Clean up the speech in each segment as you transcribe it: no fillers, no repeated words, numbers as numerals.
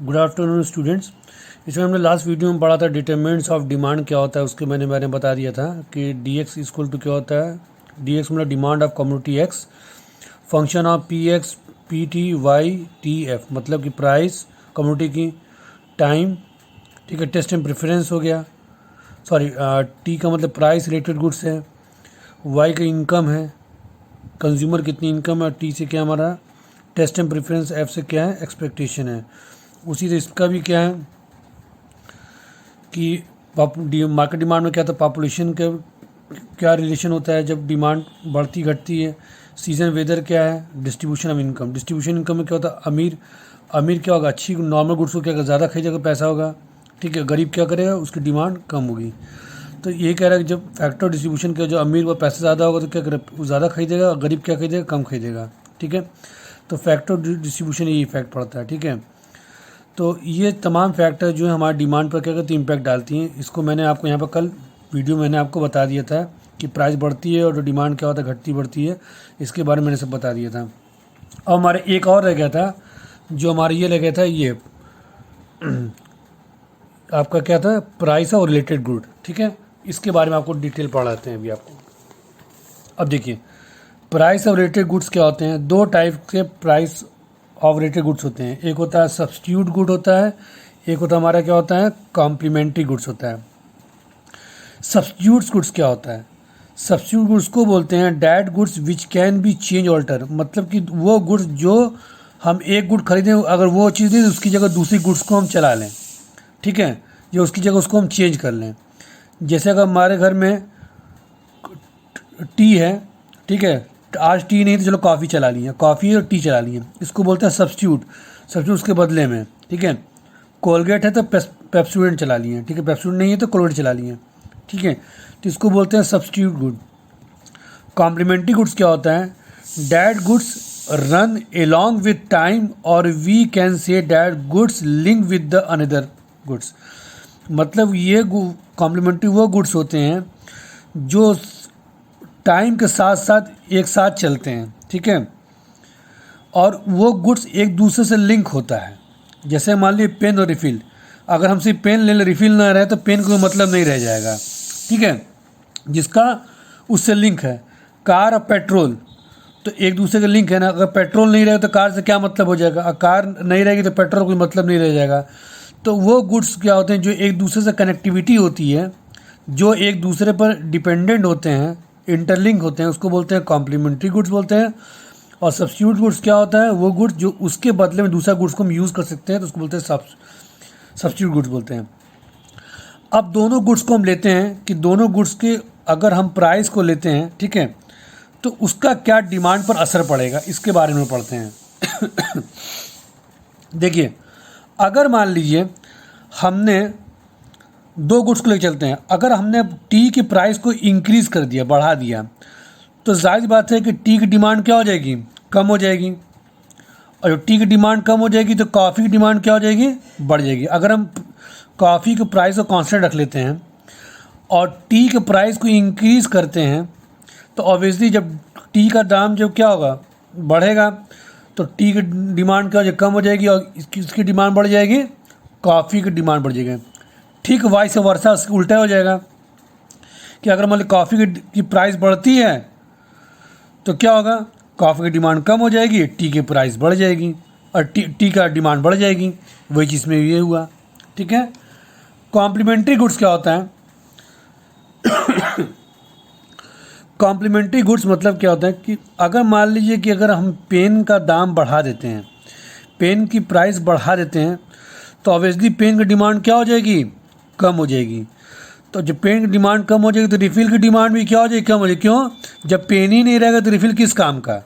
Good afternoon students. इसमें हमने last video में पढ़ा था डिटरमिनेंट्स ऑफ डिमांड क्या होता है, उसके मैंने बता दिया था कि डी एक्स इक्वल टू क्या होता है। डी एक्स मतलब demand of community X, function of P X P T Y T F, मतलब कि प्राइस कम्युनिटी की, टाइम, ठीक है, टेस्ट एंड प्रेफरेंस हो गया, सॉरी टी का मतलब प्राइस रिलेटेड गुड्स है, वाई का इनकम है, कंज्यूमर कितनी इनकम है, और टी से क्या हमारा टेस्ट एंड प्रेफरेंस, एफ से क्या है एक्सपेक्टेशन है। उसी से इसका भी क्या है कि मार्केट डिमांड में क्या था, पॉपुलेशन का क्या रिलेशन होता है जब डिमांड बढ़ती घटती है, सीजन वेदर क्या है, distribution of income. Distribution income में क्या होता है, अमीर अमीर क्या होगा, अच्छी नॉर्मल गुड्स को क्या होगा, ज़्यादा खरीदेगा पैसा होगा, ठीक है, गरीब क्या करेगा, उसकी डिमांड कम होगी। तो ये कह रहा है कि जब फैक्टर डिस्ट्रीब्यूशन का जो अमीर को पैसा ज़्यादा होगा तो क्या करे, वो ज़्यादा खरीदेगा, और गरीब क्या खरीदेगा, कम खरीदेगा, ठीक है। तो फैक्टर डिस्ट्रीब्यूशन ये इफेक्ट पड़ता है, ठीक है। तो ये तमाम फैक्टर जो है हमारे डिमांड पर क्या करती है, इम्पैक्ट डालती हैं। इसको मैंने आपको यहाँ पर कल वीडियो मैंने आपको बता दिया था कि प्राइस बढ़ती है और डिमांड क्या होता है, घटती बढ़ती है, इसके बारे में मैंने सब बता दिया था। और हमारे एक और रह गया था, जो हमारे ये रह गया था, ये आपका क्या था, प्राइस और रिलेटेड गुड, ठीक है। इसके बारे में आपको डिटेल पढ़ाते हैं अभी आपको। अब देखिए, प्राइस और रिलेटेड गुड्स क्या होते हैं। दो टाइप के प्राइस ऑफ रिलेटेड गुड्स होते हैं। एक होता है सब्स्टिट्यूट गुड होता है, एक होता है हमारा क्या होता है, कॉम्प्लीमेंट्री गुड्स होता है। सब्स्टिट्यूट गुड्स क्या होता है, सब्स्टिट्यूट गुड्स को बोलते हैं that goods which can be change alter, मतलब कि वो गुड्स जो हम एक गुड खरीदें, अगर वो चीज़ नहीं तो उसकी जगह दूसरी गुड्स को हम चला लें, ठीक है, जो उसकी जगह उसको हम चेंज कर लें। जैसे अगर हमारे घर में टी है, ठीक है, आज टी नहीं तो चलो कॉफ़ी चला लिए, कॉफ़ी और टी चला लिए, इसको बोलते हैं सब्स्टिट्यूट। सब्स्टिट्यूट उसके बदले में, ठीक है, कोलगेट है तो पेप्सोडेंट चला लिए, ठीक है, पेप्सोडेंट नहीं है तो कोलगेट चला लिए, ठीक है, तो इसको बोलते हैं सब्स्टिट्यूट गुड। कॉम्प्लीमेंट्री गुड्स क्या होता है, that goods run along with time, और we can say that goods link with the another goods. मतलब ये कॉम्प्लीमेंट्री वो गुड्स होते हैं जो टाइम के साथ साथ एक साथ चलते हैं, ठीक है, और वो गुड्स एक दूसरे से लिंक होता है। जैसे मान लीजिए पेन और रिफ़िल, अगर हम सिर्फ पेन ले लें, रिफ़िल ना रहे तो पेन कोई मतलब नहीं रह जाएगा, ठीक है, जिसका उससे लिंक है। कार और पेट्रोल तो एक दूसरे का लिंक है ना, अगर पेट्रोल नहीं रहेगा तो कार से क्या मतलब हो जाएगा, और कार नहीं रहेगी तो पेट्रोल कोई मतलब नहीं रह जाएगा। तो वो गुड्स क्या होते हैं जो एक दूसरे से कनेक्टिविटी होती है, जो एक दूसरे पर डिपेंडेंट होते हैं, इंटरलिंक होते हैं, उसको बोलते हैं कॉम्प्लीमेंट्री गुड्स बोलते हैं। और सब्स्टिट्यूट गुड्स क्या होता है, वो गुड्स जो उसके बदले में दूसरा गुड्स को हम यूज़ कर सकते हैं, तो उसको बोलते हैं सब्स्टिट्यूट गुड्स बोलते हैं। अब दोनों गुड्स को हम लेते हैं कि दोनों गुड्स के अगर हम प्राइस को लेते हैं, ठीक है, तो उसका क्या डिमांड पर असर पड़ेगा, इसके बारे में पढ़ते हैं। देखिए, अगर मान लीजिए हमने दो गुड्स को लेकर चलते हैं, अगर हमने टी की प्राइस को इंक्रीज़ कर दिया, बढ़ा दिया, तो जाहिर बात है कि टी की डिमांड क्या हो जाएगी, कम हो जाएगी, और जब टी की डिमांड कम हो जाएगी तो कॉफ़ी की डिमांड क्या हो जाएगी, बढ़ जाएगी। अगर हम कॉफ़ी के प्राइस को कांस्टेंट रख लेते हैं और टी के प्राइस को इंक्रीज़ करते हैं, तो ऑब्वियसली जब टी का दाम जब क्या होगा, बढ़ेगा, तो टी की डिमांड क्या हो जाएगी, कम हो जाएगी, और इसकी डिमांड बढ़ जाएगी, कॉफ़ी की डिमांड बढ़ जाएगी। ठीक वाइस वर्सा उसका उल्टा हो जाएगा कि अगर मान ली कॉफ़ी की प्राइस बढ़ती है तो क्या होगा, कॉफ़ी की डिमांड कम हो जाएगी, टी की प्राइस बढ़ जाएगी, और टी का डिमांड बढ़ जाएगी। वही चीज़ में ये हुआ, ठीक है। कॉम्प्लीमेंट्री गुड्स क्या होता है, कॉम्प्लीमेंट्री गुड्स मतलब क्या होता है कि अगर मान लीजिए कि अगर हम पेन का दाम बढ़ा देते हैं, पेन की प्राइस बढ़ा देते हैं, तो ऑब्वियसली पेन की डिमांड क्या हो जाएगी, कम हो जाएगी। तो जब पेन की डिमांड कम हो जाएगी तो रिफ़िल की डिमांड भी क्या हो जाएगी, कम हो जाएगी। क्यों, जब पेन ही नहीं रहेगा तो रिफ़िल किस काम का,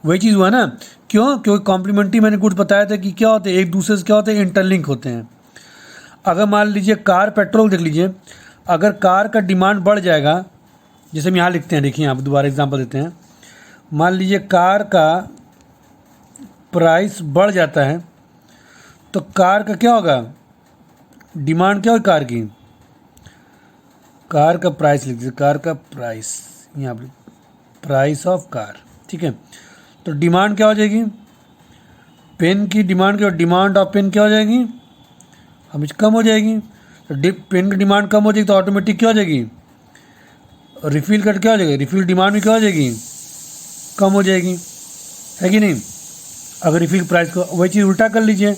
वही चीज़ हुआ ना। क्यों, क्योंकि कॉम्प्लीमेंट्री मैंने कुछ बताया था कि क्या होते हैं, एक दूसरे से क्या होते हैं, इंटरलिंक होते हैं। अगर मान लीजिए कार पेट्रोल देख लीजिए, अगर कार का डिमांड बढ़ जाएगा, जैसे हम यहाँ लिखते हैं, देखिए यहाँ पर दोबारा एग्जांपल देते हैं, मान लीजिए कार का प्राइस बढ़ जाता है तो कार का क्या होगा, डिमांड क्या होगी कार की, कार का प्राइस लिख दीजिए, कार का प्राइस यहाँ पर प्राइस ऑफ कार, ठीक है, तो डिमांड क्या हो जाएगी, पेन की डिमांड की डिमांड ऑफ पेन क्या हो जाएगी, हमेशा कम हो जाएगी। तो पेन की डिमांड कम हो जाएगी तो ऑटोमेटिक क्या हो जाएगी, रिफ़िल कर क्या हो जाएगी, रिफ़िल डिमांड भी क्या हो जाएगी, कम हो जाएगी, है कि नहीं। अगर रिफ़िल प्राइस को वही चीज़ उल्टा कर लीजिए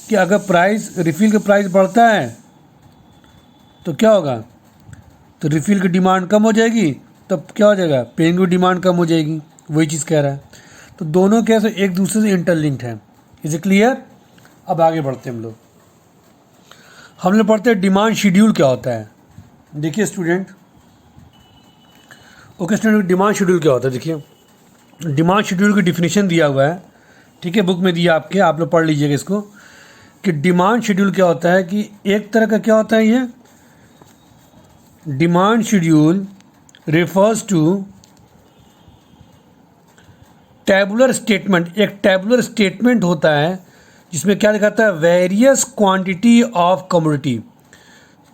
कि अगर प्राइस रिफ़िल का प्राइस बढ़ता है तो क्या होगा, तो रिफ़िल की डिमांड कम हो जाएगी, तब क्या हो जाएगा, पेन की डिमांड कम हो जाएगी। वही चीज़ कह रहा है। तो दोनों कैसे एक दूसरे से इंटरलिंक्ड हैं। Is it clear. अब आगे बढ़ते हैं हम लोग पढ़ते हैं डिमांड शेड्यूल क्या होता है। देखिए student, okay student, demand schedule क्या होता है। देखिए डिमांड शेड्यूल की डिफिनीशन दिया हुआ है, ठीक है, बुक में दिया आपके, आप लोग पढ़ लीजिएगा इसको कि डिमांड शेड्यूल क्या होता है। कि एक तरह का क्या होता है ये demand schedule refers to tabular statement. एक टैबुलर स्टेटमेंट होता है जिसमें क्या दिखाता है, वेरियस क्वांटिटी ऑफ कमोडिटी।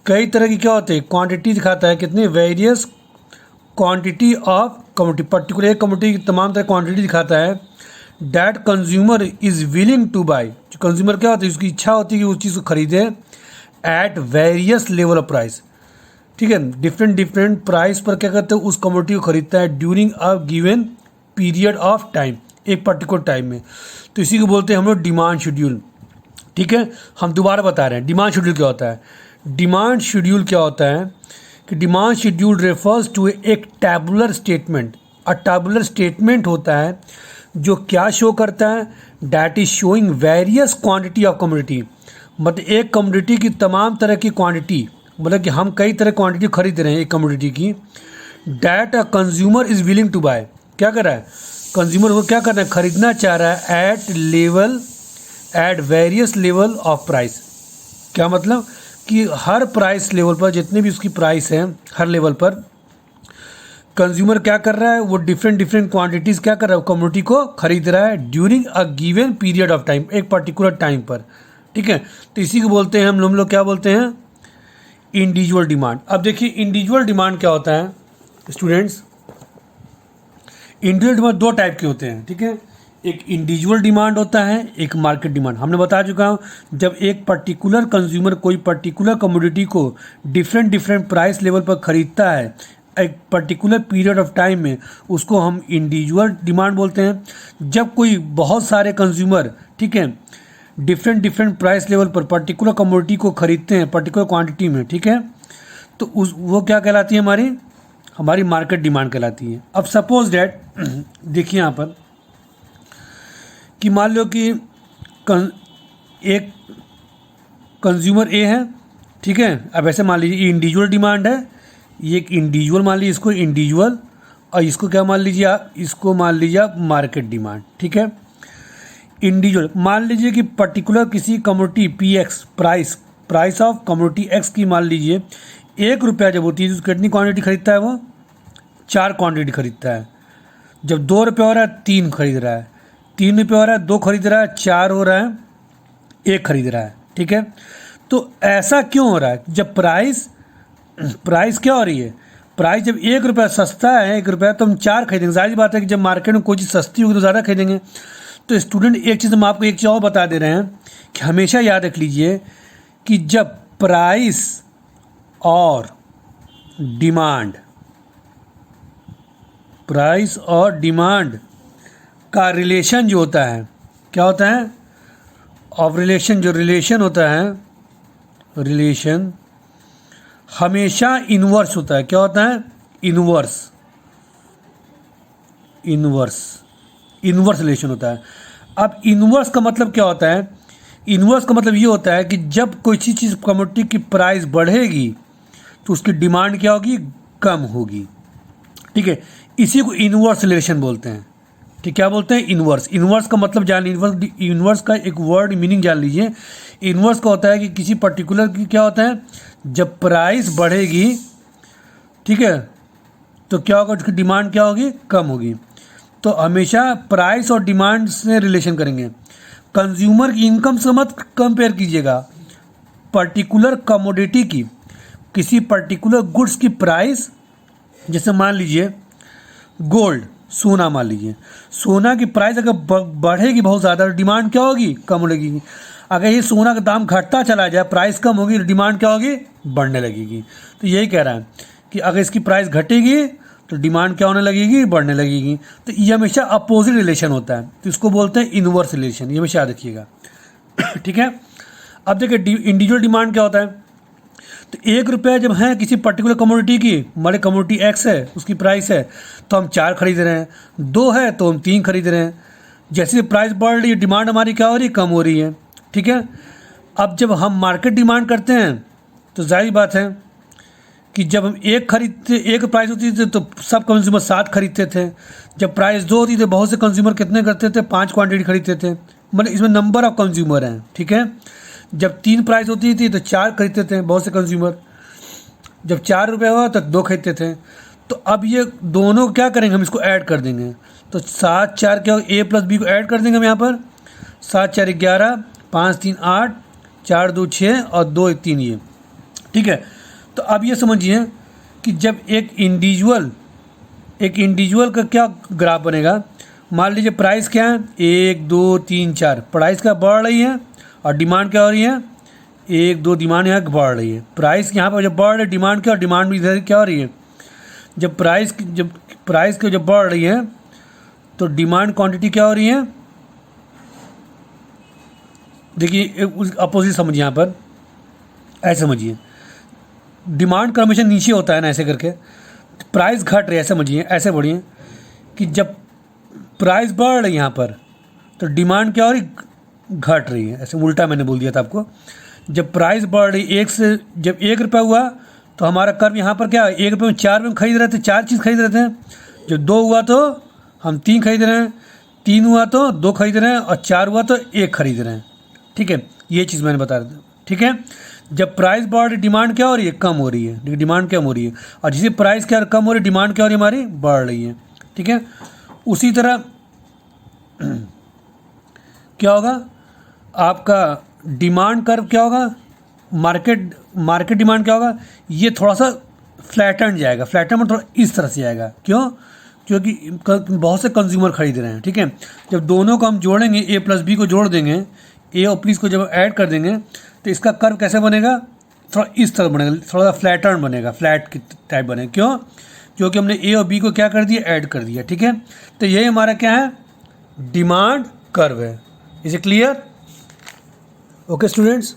कई तरह की क्या होते हैं क्वांटिटी दिखाता है, कितने various quantity of commodity, particular एक कमोडिटी की तमाम तरह क्वांटिटी दिखाता है। That consumer is willing two by, जो कंज्यूमर क्या होता है उसकी इच्छा होती है कि उस चीज़ को खरीदे at various level of price, ठीक है, डिफरेंट प्राइस पर क्या करते हैं उस कमोडिटी को खरीदता है during a given period of time, एक पर्टिकुलर टाइम में। तो इसी को बोलते हैं हम लोग डिमांड शेड्यूल, ठीक है। हम दोबारा बता रहे हैं डिमांड शेड्यूल क्या होता है। डिमांड शेड्यूल क्या होता है कि डिमांड शेड्यूल रेफर्स टू एक टैबुलर स्टेटमेंट। अ टैबुलर स्टेटमेंट होता है जो क्या शो करता है, that is showing various quantity of commodity, मतलब एक कमोडिटी की तमाम तरह की क्वांटिटी, मतलब कि हम कई तरह क्वांटिटी खरीद रहे हैं एक कमोडिटी की। That a consumer is willing to buy, क्या कर रहा है कंज्यूमर को क्या करना है, खरीदना चाह रहा है at various level of price. क्या मतलब कि हर प्राइस लेवल पर जितने भी उसकी प्राइस हैं हर लेवल पर कंज्यूमर क्या कर रहा है, वो डिफरेंट क्वांटिटीज़ क्या कर रहा है, कमोडिटी को खरीद रहा है during a given period of time, एक पर्टिकुलर टाइम पर, ठीक है। तो इसी को बोलते हैं हम लोग क्या बोलते हैं, इंडिविजुअल डिमांड। अब देखिए इंडिविजुअल डिमांड क्या होता है स्टूडेंट्स। इंडिविजुअल डिमांड दो टाइप के होते हैं, ठीक है। एक इंडिविजुअल डिमांड होता है, एक मार्केट डिमांड। हमने बता चुका हूँ जब एक पर्टिकुलर कंज्यूमर कोई पर्टिकुलर कमोडिटी को डिफरेंट प्राइस लेवल पर ख़रीदता है एक पर्टिकुलर पीरियड ऑफ टाइम में, उसको हम इंडिविजुअल डिमांड बोलते हैं। जब कोई बहुत सारे कंज्यूमर, ठीक है, डिफरेंट प्राइस लेवल पर पर्टिकुलर कमोडिटी को खरीदते हैं पर्टिकुलर क्वांटिटी में, ठीक है, तो वो क्या कहलाती है, हमारी मार्केट डिमांड कहलाती है। अब सपोज डैट देखिए यहाँ पर कि मान लो कि एक कंज्यूमर ए है, ठीक है। अब ऐसे मान लीजिए ये इंडिविजुअल डिमांड है, ये एक इंडिविजुअल मान लीजिए इसको इंडिविजुअल, और इसको क्या मान लीजिए आप, इसको मान लीजिए आप मार्केट डिमांड, ठीक है। इंडिविजुअल मान लीजिए कि पर्टिकुलर किसी commodity P x price of commodity x की मान लीजिए ₹1 जब होती है तो कितनी क्वांटिटी खरीदता है, वो 4 क्वांटिटी खरीदता है। जब ₹2 हो रहा है 3 खरीद रहा है, ₹3 हो रहा है 2 खरीद रहा है, 4 हो रहा है 1 खरीद रहा है, ठीक है। तो ऐसा क्यों हो रहा है, जब प्राइस क्या हो रही है, प्राइस जब ₹1 सस्ता है ₹1 तो हम 4 खरीदेंगे। जाहिर बात है कि जब मार्केट में कोई चीज़ सस्ती होगी तो ज़्यादा खरीदेंगे। तो स्टूडेंट एक चीज़ हम आपको एक चीज़ और बता दे रहे हैं कि हमेशा याद रख लीजिए कि जब प्राइस और डिमांड का रिलेशन जो होता है, क्या होता है, ऑफ रिलेशन, जो रिलेशन होता है, रिलेशन हमेशा इन्वर्स होता है। क्या होता है, इन्वर्स रिलेशन होता है। अब इन्वर्स का मतलब क्या होता है, इन्वर्स का मतलब ये होता है कि जब कोई चीज़ कमोडिटी की प्राइस बढ़ेगी तो उसकी डिमांड क्या होगी, कम होगी, ठीक है। इसी को इन्वर्स रिलेशन बोलते हैं, ठीक, क्या बोलते हैं, इन्वर्स का मतलब जान, इन्वर्स का एक वर्ड मीनिंग जान लीजिए। इन्वर्स का होता है कि किसी पर्टिकुलर की क्या होता है, जब प्राइस बढ़ेगी, ठीक है, तो क्या होगा, उसकी डिमांड क्या होगी, कम होगी। तो हमेशा प्राइस और डिमांड से रिलेशन करेंगे। कंज्यूमर की इनकम से मत कंपेयर कीजिएगा, पर्टिकुलर कमोडिटी की, किसी पर्टिकुलर गुड्स की प्राइस, जैसे मान लीजिए गोल्ड, सोना मान लीजिए, सोना की प्राइस अगर बढ़ेगी बहुत ज़्यादा तो डिमांड क्या होगी, कम लगेगी। अगर ये सोना का दाम घटता चला जाए, प्राइस कम होगी तो डिमांड क्या होगी, बढ़ने लगेगी। तो यही कह रहा है कि अगर इसकी प्राइस घटेगी तो डिमांड क्या होने लगेगी, बढ़ने लगेगी। तो ये हमेशा अपोजिट रिलेशन होता है, तो इसको बोलते हैं इनवर्स रिलेशन, ये हमेशा याद रखिएगा। ठीक है। अब देखिए इंडिविजुअल डिमांड क्या होता है, तो 1 रुपया जब है किसी पर्टिकुलर कमोडिटी की, हमारे कमोडिटी एक्स है, उसकी प्राइस है तो हम 4 खरीद रहे हैं, 2 है तो हम 3 खरीद रहे हैं। जैसे प्राइस बढ़ रही है डिमांड हमारी क्या हो रही है, कम हो रही है। ठीक है। अब जब हम मार्केट डिमांड करते हैं तो जाहिर बात है कि जब हम 1 खरीदते, 1 प्राइस होती थी तो सब कंज्यूमर 7 खरीदते थे। जब प्राइस 2 होती थी बहुत से कंज्यूमर कितने करते थे, 5 क्वांटिटी खरीदते थे। मतलब इसमें नंबर ऑफ कंज्यूमर हैं। ठीक है। जब 3 प्राइस होती थी तो 4 खरीदते थे बहुत से कंज्यूमर। जब 4 रुपये हुआ तो 2 खरीदते थे। तो अब ये दोनों क्या करेंगे, हम इसको ऐड कर देंगे। तो 7 4 क्या, ए प्लस बी को ऐड कर देंगे हम यहाँ पर। 7 4 11, 5 3 8, 4 2 6 और 2 1 3 ये। ठीक है। तो अब ये समझिए कि जब एक इंडिविजुअल का क्या ग्राफ बनेगा, मान लीजिए प्राइस क्या है 1 2 3 4, प्राइस क्या बढ़ रही है और डिमांड क्या हो रही है 1 2, डिमांड यहाँ बढ़ रही है। प्राइस यहाँ पर जब बढ़ रही है डिमांड क्या, और डिमांड भी इधर क्या हो रही है। जब प्राइस जब बढ़ रही है तो डिमांड क्वांटिटी क्या हो रही है, देखिए उस अपोजिट समझिए, यहाँ पर ऐसे समझिए डिमांड का हमेशा नीचे होता है ना, ऐसे करके प्राइस घट रही है, ऐसे समझिए, ऐसे बढ़िए कि जब प्राइस बढ़ रही है यहाँ पर तो डिमांड क्या हो रही, घट रही है। ऐसे उल्टा मैंने बोल दिया था आपको। जब प्राइस बढ़ रही जब 1 रुपया हुआ तो हमारा कर्व यहाँ पर क्या है, 1 रुपये में 4 में खरीद रहे थे, 4 चीज़ खरीद रहे थे। जब 2 हुआ तो हम 3 खरीद रहे हैं, 3 हुआ तो 2 खरीद रहे हैं, और 4 हुआ तो 1 खरीद रहे हैं। ठीक है। ये चीज़ मैंने बता रहा था। ठीक है। जब प्राइस बढ़ रही डिमांड क्या हो रही है, कम हो रही है। डिमांड कम हो रही है, और जिसे प्राइस क्या कम हो रही है डिमांड क्या हो रही है, हमारी बढ़ रही है। ठीक है। उसी तरह क्या होगा, आपका डिमांड कर्व क्या होगा, मार्केट डिमांड क्या होगा, ये थोड़ा सा फ्लैटन जाएगा। फ्लैटन में थोड़ा इस तरह से जाएगा। क्यों, क्योंकि बहुत से कंज्यूमर खरीद रहे हैं। ठीक है। जब दोनों को हम जोड़ेंगे, ए प्लस बी को जोड़ देंगे, ए और प्लस को जब ऐड कर देंगे तो इसका कर्व कैसे बनेगा, थोड़ा इस तरह बनेगा, थोड़ा सा फ्लैटर्न बनेगा, फ्लैट की टाइप बनेगा। क्यों, क्योंकि हमने ए और बी को क्या कर दिया, ऐड कर दिया। ठीक है। तो ये हमारा क्या है, डिमांड कर्व है। Is it clear? Okay students.